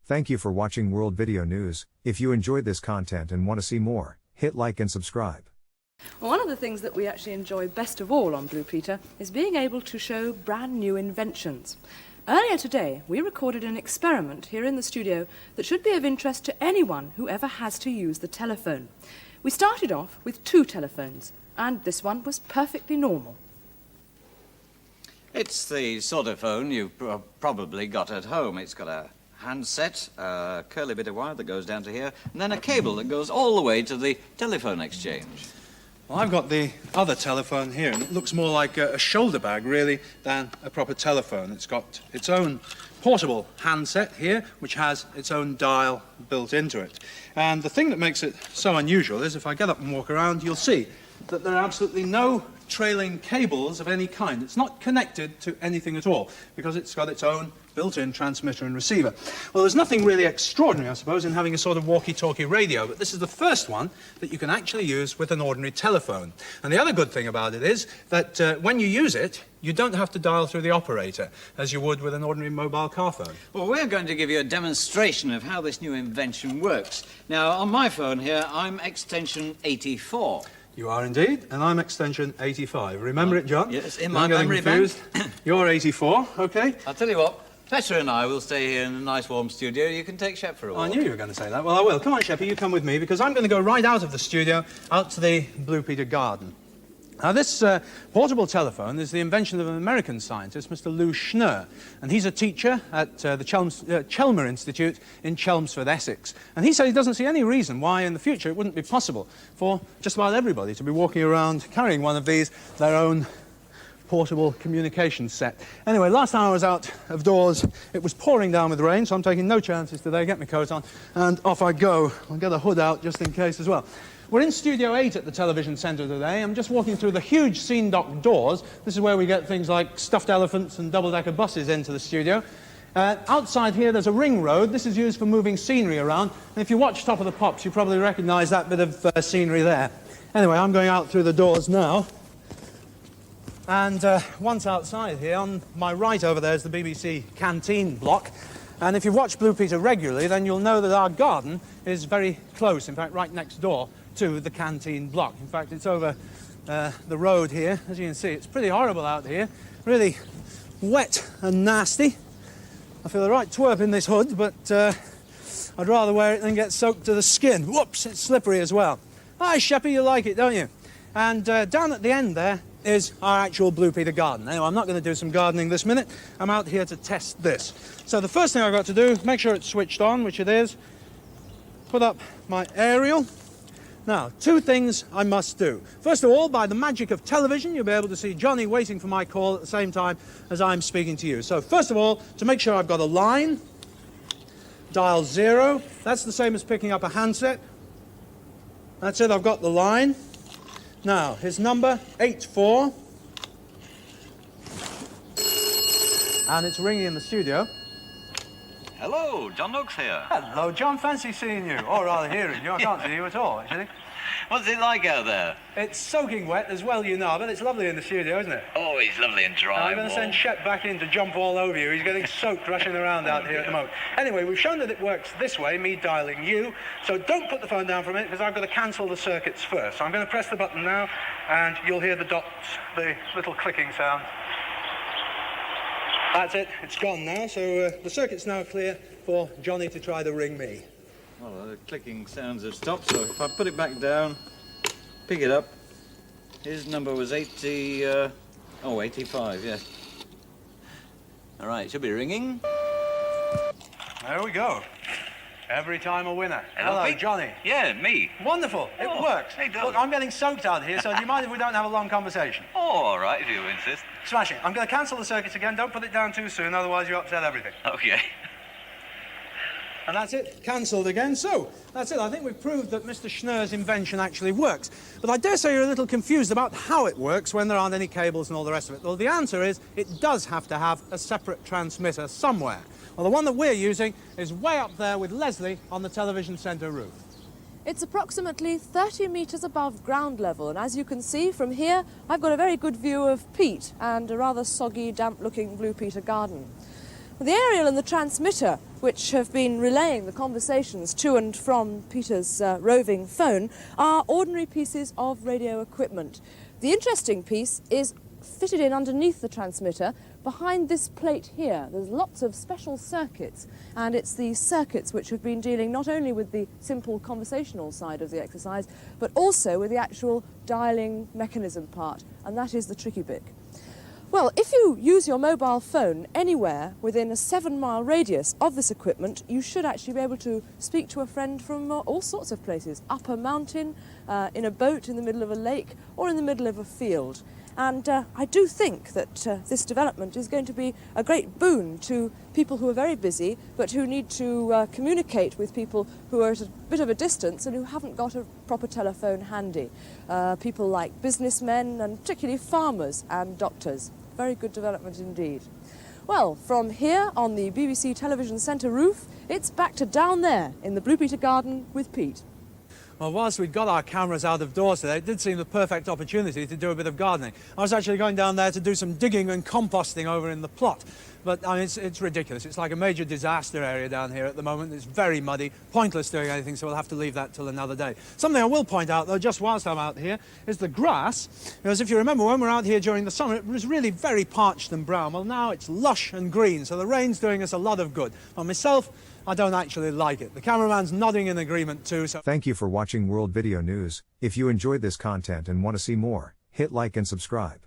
Thank you for watching World Video News. If you enjoyed this content and want to see more, hit like and subscribe. Well, one of the things that we actually enjoy best of all on Blue Peter is being able to show brand new inventions. Earlier today, we recorded an experiment here in the studio that should be of interest to anyone who ever has to use the telephone. We started off with 2 telephones, and this one was perfectly normal. It's the sort of phone you've probably got at home. It's got a handset, a curly bit of wire that goes down to here, and then a cable that goes all the way to the telephone exchange. Well, I've got the other telephone here, and it looks more like a shoulder bag, really, than a proper telephone. It's got its own portable handset here, which has its own dial built into it. And the thing that makes it so unusual is if I get up and walk around, you'll see that there are absolutely no trailing cables of any kind. It's not connected to anything at all, because it's got its own built-in transmitter and receiver. Well, there's nothing really extraordinary, I suppose, in having a sort of walkie-talkie radio, but this is the first one that you can actually use with an ordinary telephone. And the other good thing about it is that when you use it, you don't have to dial through the operator, as you would with an ordinary mobile car phone. Well, we're going to give you a demonstration of how this new invention works. Now, on my phone here, I'm extension 84. You are indeed, and I'm extension 85. Remember it, John? Yes, in my memory bank. You're 84, OK? I'll tell you what, Petra and I will stay here in a nice warm studio. You can take Shep for a walk. I knew you were going to say that. Well, I will. Come on, Sheppy, you come with me, because I'm going to go right out of the studio, out to the Blue Peter garden. Now, this portable telephone is the invention of an American scientist, Mr. Lou Schnurr, and he's a teacher at the Chelmer Institute in Chelmsford, Essex. And he said he doesn't see any reason why in the future it wouldn't be possible for just about everybody to be walking around carrying one of these, their own portable communication set. Anyway, last time I was out of doors, it was pouring down with rain, so I'm taking no chances today. Get my coat on, and off I go. I'll get a hood out just in case as well. We're in Studio 8 at the television centre today. I'm just walking through the huge scene dock doors. This is where we get things like stuffed elephants and double-decker buses into the studio. Outside here, there's a ring road. This is used for moving scenery around. And if you watch Top of the Pops, you probably recognise that bit of scenery there. Anyway, I'm going out through the doors now. And once outside here, on my right over there is the BBC canteen block. And if you watch Blue Peter regularly, then you'll know that our garden is very close, in fact, right next door to the canteen block. In fact, it's over the road here. As you can see, it's pretty horrible out here. Really wet and nasty. I feel the right twerp in this hood, but I'd rather wear it than get soaked to the skin. Whoops, it's slippery as well. Hi, Sheppy, you like it, don't you? And down at the end there is our actual Blue Peter garden. Anyway, I'm not going to do some gardening this minute. I'm out here to test this. So the first thing I've got to do, make sure it's switched on, which it is. Put up my aerial. Now, 2 things I must do. First of all, by the magic of television, you'll be able to see Johnny waiting for my call at the same time as I'm speaking to you. So first of all, to make sure I've got a line, dial 0. That's the same as picking up a handset. That's it, I've got the line. Now, his number, 84. And it's ringing in the studio. Hello, John Noakes here. Hello, John. Fancy seeing you. Or rather hearing you. I can't see you at all, actually. What's it like out there? It's soaking wet as well, you know, but it's lovely in the studio, isn't it? Oh, it's lovely and dry. I'm going to send Shep back in to jump all over you. He's getting soaked rushing around out here at the moment. Anyway, we've shown that it works this way, me dialing you. So don't put the phone down for a minute, because I've got to cancel the circuits first. So I'm going to press the button now, and you'll hear the dots, the little clicking sound. That's it. It's gone now, so the circuit's now clear for Johnny to try to ring me. Well, the clicking sounds have stopped, so if I put it back down, pick it up, his number was 85, yes. All right, should be ringing. There we go. Every time a winner. Hello, Pete. Johnny. Yeah, me. Wonderful. It works. Hey, darling. Look, I'm getting soaked out here, so do you mind if we don't have a long conversation? Oh, all right, if you insist. Smashing. I'm going to cancel the circuits again. Don't put it down too soon, otherwise you upset everything. Okay. And that's it. Cancelled again. So, that's it. I think we've proved that Mr. Schnurr's invention actually works. But I dare say you're a little confused about how it works when there aren't any cables and all the rest of it. Well, the answer is it does have to have a separate transmitter somewhere. Well, the one that we're using is way up there with Leslie on the television centre roof. It's approximately 30 metres above ground level, and as you can see from here, I've got a very good view of peat and a rather soggy, damp-looking Blue Peter garden. The aerial and the transmitter which have been relaying the conversations to and from Peter's roving phone, are ordinary pieces of radio equipment. The interesting piece is fitted in underneath the transmitter behind this plate here. There's lots of special circuits, and it's these circuits which have been dealing not only with the simple conversational side of the exercise, but also with the actual dialing mechanism part, and that is the tricky bit. Well, if you use your mobile phone anywhere within a 7-mile radius of this equipment, you should actually be able to speak to a friend from all sorts of places, up a mountain, in a boat in the middle of a lake, or in the middle of a field. And I do think that this development is going to be a great boon to people who are very busy, but who need to communicate with people who are at a bit of a distance and who haven't got a proper telephone handy. People like businessmen and particularly farmers and doctors. Very good development indeed. Well, from here on the BBC Television Centre roof, it's back to down there in the Blue Peter Garden with Pete. Well, whilst we'd got our cameras out of doors today, it did seem the perfect opportunity to do a bit of gardening. I was actually going down there to do some digging and composting over in the plot. But I mean, it's ridiculous. It's like a major disaster area down here at the moment. It's very muddy, pointless doing anything, so we'll have to leave that till another day. Something I will point out, though, just whilst I'm out here, is the grass. Because if you remember, when we were out here during the summer, it was really very parched and brown. Well, now it's lush and green, so the rain's doing us a lot of good. For myself, I don't actually like it. The cameraman's nodding in agreement too, so... Thank you for watching World Video News. If you enjoyed this content and want to see more, hit like and subscribe.